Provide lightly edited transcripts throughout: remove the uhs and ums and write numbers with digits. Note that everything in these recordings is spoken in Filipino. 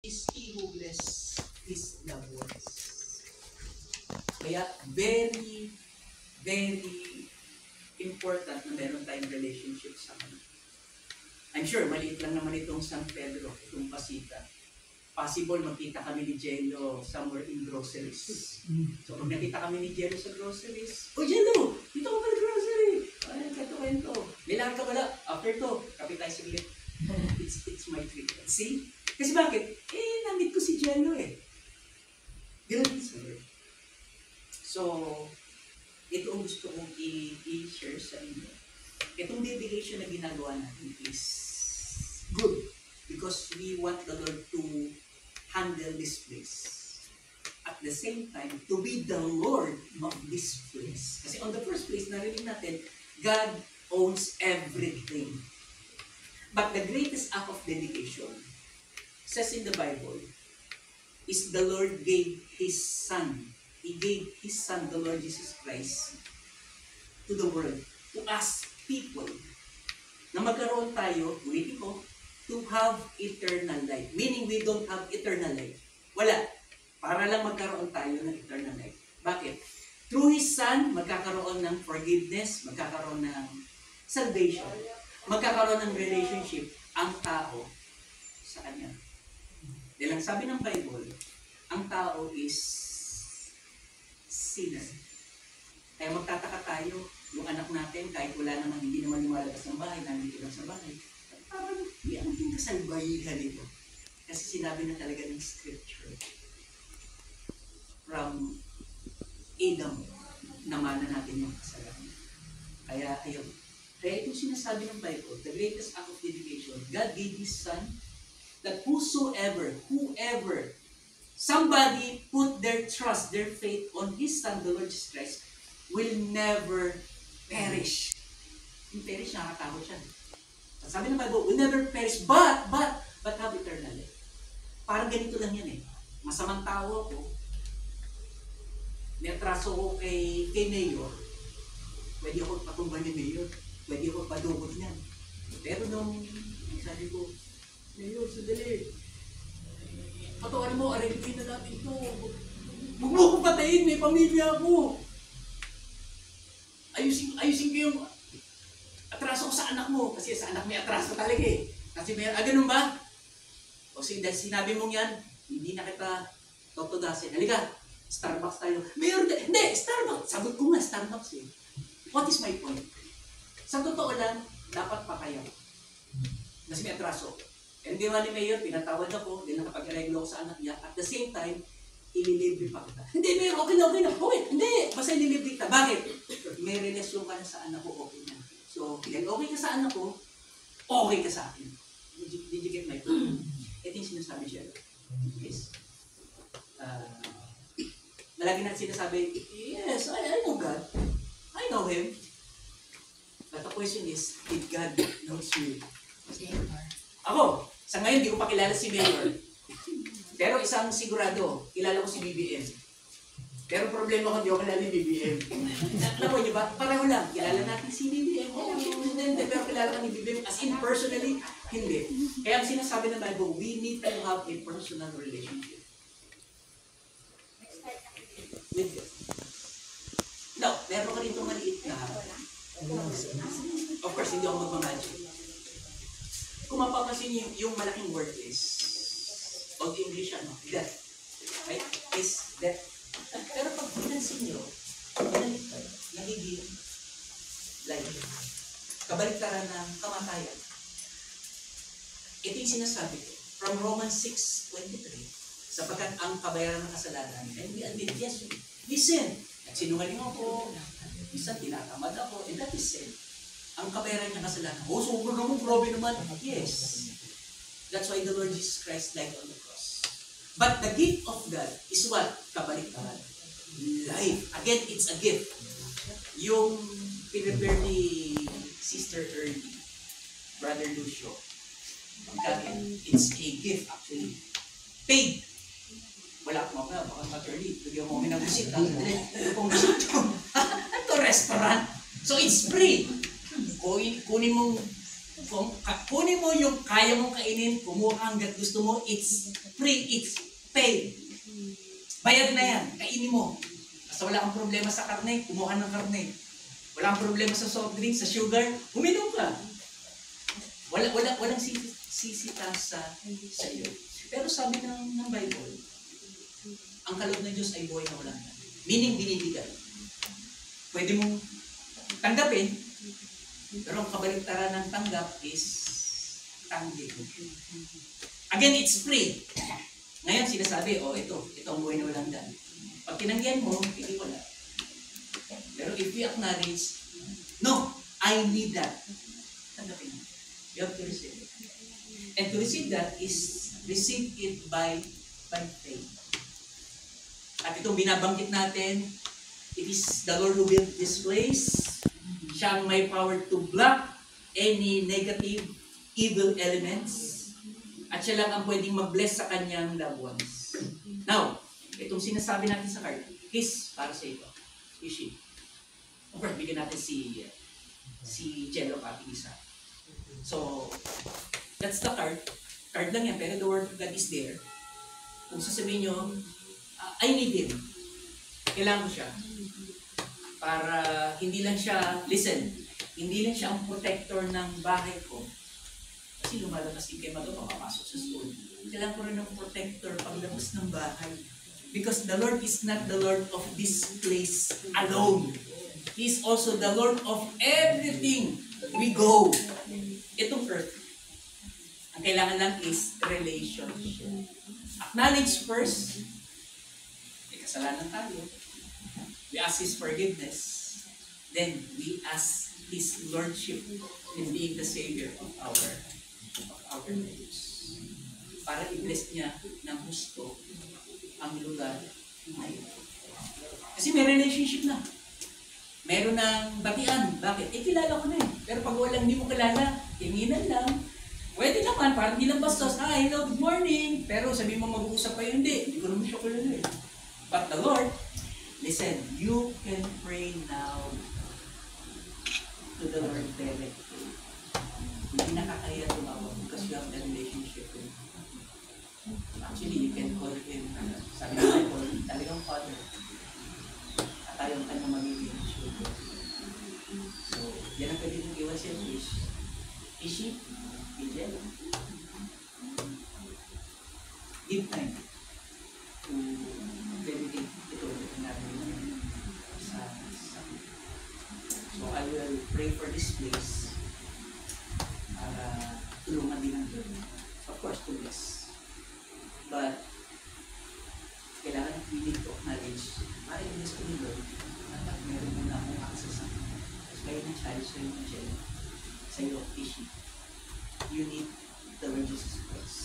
is he who bless his loved ones. Kaya very, very important na meron tayong relationship sa Kanya. I'm sure, maliit lang naman itong San Pedro, itong Pasita. Possible, magkita kami ni Jello somewhere in groceries. So, pag nakita kami ni Jello sa groceries, "Oh, Jello! Dito ko pala grocery! Ay, kwento. May lahat ka pala. After to, kapit tayo saglit." It's my treatment. See? Kasi bakit? Namit ko si Jello eh. Ganun sa Lord. So, ito ang gusto kong i-share sa inyo. Itong dedication na ginagawa natin is good because we want the Lord to handle this place. At the same time, to be the Lord of this place. Kasi on the first place, narinig natin, God owns everything. But the greatest act of dedication, says in the Bible, is the Lord gave His Son. He gave His Son, the Lord Jesus Christ, to the world, to us people, na magkaroon tayo, ulitin ko, to have eternal life. Meaning we don't have eternal life. Wala. Para lang magkaroon tayo ng eternal life. Bakit? Through His Son, magkakaroon ng forgiveness, magkakaroon ng salvation, magkakaroon ng relationship ang tao sa Kanya. Dahil ang sabi ng Bible, ang tao is sinner. Kaya magtataka tayo, yung anak natin, kahit wala naman, hindi naman lumalabas ng bahay, nandito lang sa bahay, parang may anong kasalbahihan ito. Kasi sinabi na talaga ng scripture, from Adam, namanan natin yung kasalanan. Kaya ayun. Kaya itong sinasabi ng Bible, the greatest act of dedication, God gave His Son, that whoever, somebody put their trust, their faith on His Son, the Lord Jesus Christ, will never perish. Yung perish, nakakatakot siya. At sabi ng Bible, will never perish, but have eternal life. Parang ganito lang yan eh. Masamang tao ako, may atraso ko kay Mayor, pwede ako patumba ni Mayor, pwede ako padugot niyan. Pero nung sabi ko, Mayor, sandali. Patawarin mo, aralipin na natin ito. Huwag mo akong patayin, may pamilya ako. Ayusin ko yung atraso ko sa anak mo. Kasi sa anak may atraso talaga eh. Kasi may, ganun ba? O dahil sinabi mong yan, hindi na kita totodasin. Halika, Starbucks tayo. Mayor, hindi, Starbucks. Sagot ko nga, Starbucks eh. What is my point? Sa totoo lang, dapat pa kayo. Kasi may atraso. And di ba ni Mayor, pinatawad ako, hindi nakapag-reglo ko sa anak niya. At the same time, ililibre pa kita. Hindi, Mayor, okay na. Okay, hindi, basta ililibre kita. Bakit? May relasyon ka na sa anak ko, okay na. So, dahil okay ka sa anak ko, okay ka sa akin. Did you get my point? Ito yung sinasabi siya. Yes. Malagi natin sinasabi, yes, I know God. I know Him. But the question is, did God knows you? Ako, sa ngayon, di ko pa kilala si Mayor. Pero isang sigurado, kilala ko si BBM. Pero problema ko, di ko kilala ni BBM. Alam mo niyo ba? Pareho lang. Kilala natin si BBM. Pero kilala ka ni BBM. As in, personally, hindi. Kaya ang sinasabi ng Bible, we need to have a personal relationship with God. Now, meron ka rito maliit na. Of course, hindi ako magmamagic. Kung mapapansin niyo, yung malaking word is, Old English, death. Right? Is death. Pero pag pinansin niyo, pinaliktad, nagiging life. Kabaliktaran ng kamatayan. Ito yung sinasabi ko. From Romans 6:23, sapagkat ang kabayaran ng kasalanan, and we admit, yes, we sin. Nagsinungaling ako, minsan tinatamad ako, and that is sin. Ang kabayaran ng kasalanan, sobrang naman, grabe naman. Yes. That's why the Lord Jesus Christ died on the cross. But the gift of God is what? Kabaliktaran. Life. Again, it's a gift. Yung pinrepare ni Sister Early, Brother Lucio, it's a gift actually. Paid. Wala akong mapala, baka mag-early. Bigyan mo kami ng visit. Ito pong visit ko. Ito restaurant. So it's free. Kunin mo yung kaya mong kainin, kumuha hanggat gusto mo, it's free. free, it's paid. Bayad na yan, kainin mo. Basta wala kang problema sa karne, kumuha ng karne. Wala kang problema sa soft drink, sa sugar, uminom ka. Walang sisita sa iyo. Pero sabi ng Bible, ang kaloob ng Diyos ay buhay na walang hanggan. Meaning, binibigay. Pwede mong tanggapin, pero ang kabaliktaran ng tanggap is tanggit. Again, it's free. Ngayon, sinasabi, ito ang buhay na walang hanggan. Pag tinanggihan mo, hindi wala. Pero if you acknowledge, no, I need that. Tanggapin mo. You have to receive it. And to receive that is receive it by faith. At itong binabanggit natin, it is the Lord who built this place. Siya ang may power to block any negative, evil elements. At siya lang ang pwedeng mag-bless sa kanyang loved ones. Now, itong sinasabi natin sa card, is para sa ito. Ishi. Of course, bigyan natin si Jello Papi isa. So, that's the card. Card lang yan, pero the word of God is there. Kung sasabihin nyo, I need Him. Kailangan ko siya. Para hindi lang siya, listen, hindi lang siya ang protector ng bahay ko. Kasi lumalabas din kayo makapasok sa school. Kailangan ko rin ng protector paglabas ng bahay. Because the Lord is not the Lord of this place alone. He is also the Lord of everything we go. Itong earth. Ang kailangan lang is relationship. Acknowledge first, may kasalanan tayo. We ask His forgiveness. Then, we ask His Lordship in being the Savior of our lives. Para i-bless niya ng gusto ang lugar ngayon. Kasi may relationship na. Meron ng batian. Bakit? Kilala ko na eh. Pero pag walang hindi mo kilala, tinginan lang. Pwede naman, parang hindi lang bastos, hello, good morning. Pero sabi mo mag-uusap kayo, hindi ko naman siya kilala eh. But the Lord, listen, you can pray now to the Lord directly. Hindi nakakaya tumawag because you have the relationship with Him. Actually, you can call Him, sabi ng Bible, talagang Father. At tayo ang kanyang magiging children. So, yan ang pwede mong iwan siya, Ishi, Angel. Give time to dedicate ito natin sa So, I will pray for this place para tulungan din ang Lord. Of course, to bless. But, kailangan we need to acknowledge, i-bless ko ni Lord at meron muna akong access sa kasi kayo ng child sa iyo, Angel, sa iyo, Ishi. You need the Lord Jesus Christ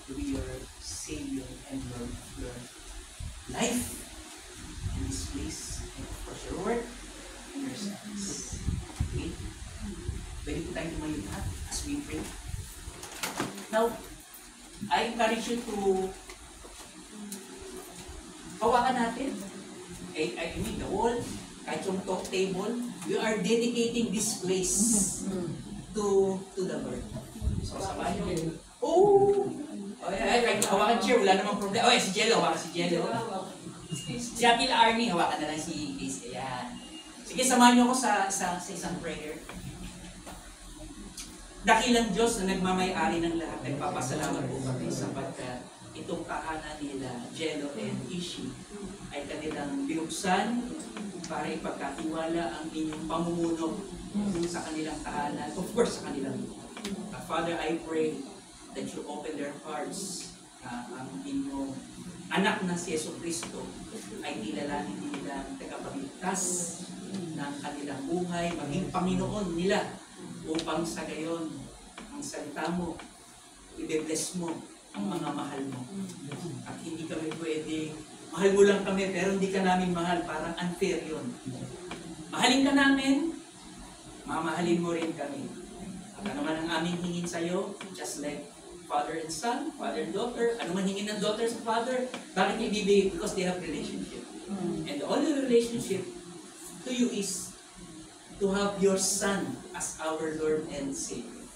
to be your Savior and Lord of your life in this place, and of course your work and your service. Okay? Pwede po tayong tumayo lahat as we pray. Now, I encourage you to hawakan natin. I mean the wall, kahit yung talk table, we are dedicating this place to the Lord. So, sabahin nyo. Kahit hawakan chair, wala namang problema. Si Jello, hawakan si Jello. Si Atil Army, hawakan na lang si Case. Ayan. Sige, samahan nyo ako sa isang prayer. Dakilang Diyos na nagmamay-ari ng lahat, nagpapasalamat po kami sapagkat itong tahanan nila, Jello and Ishi, ay kanilang binuksan para ipagkatiwala ang inyong pamumuno sa kanilang tahanan, of course sa kanilang Father, I pray that you open their hearts, ang inyong anak na si Yeso Cristo ay kilalanin nila ang tagapagligtas ng kanilang buhay, maging Panginoon nila, upang sa gayon ang salita mo, i-bless mo ang mga mahal mo. At hindi kami pwedeng, mahal mo lang kami pero hindi ka namin mahal, parang unfair yun. Mahalin ka namin, mamahalin mo rin kami. At ano man ang aming hingin sa'yo, just like father and son, father and daughter, ano man hingin ng daughter sa father, bakit niya ibibigay? Because they have relationship. And the only relationship to you is to have your son as our Lord and Savior.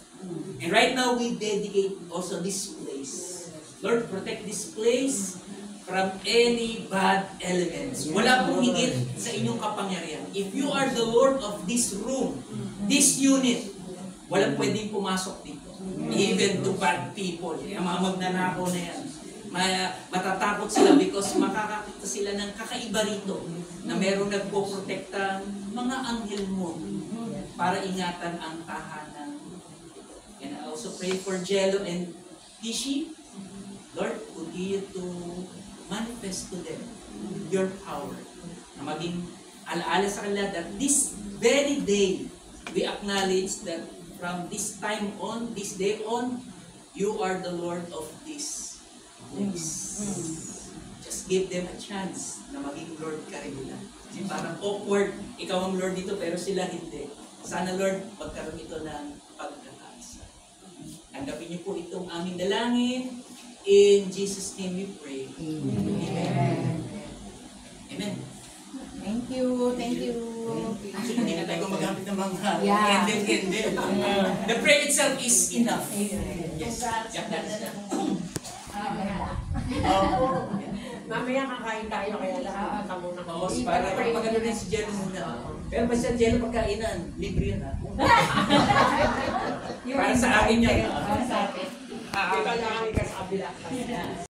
And right now, we dedicate also this place Lord, protect this place from any bad elements. Wala pong higit sa inyong kapangyarihan. If you are the Lord of this room, this unit, walang pwedeng pumasok dito. Even to bad people. Yung mga magnanakaw na yan. Matatakot sila because makakakita sila ng kakaiba rito na merong nagpoprotekta mga anghel mo para ingatan ang tahanan. And I also pray for Jello and Tishi. Lord, continue to manifest to them your power. Na maging alaala sa kanila that this very day, we acknowledge that from this time on, this day on, you are the Lord of this place. Just give them a chance na maging Lord ka rin nila. Kasi parang awkward, ikaw ang Lord dito pero sila hindi. Sana Lord, magkaroon ito ng pagkakaisa. Tanggapin niyo po itong aming dalangin. In Jesus' name we pray. Amen. Amen. Thank you. Actually, hindi na tayo gumagamit ng mga Yeah. ended. The prayer itself is enough. Yes. Yeah, that's enough. Mamaya kakain tayo kaya lahat ka muna. Oo, para pagpagano rin si Jello muna. Pero basta Jello pagkainan, libre yun ha. Para sa akin yan. Para sa atin. Kailangan ka sa kabila.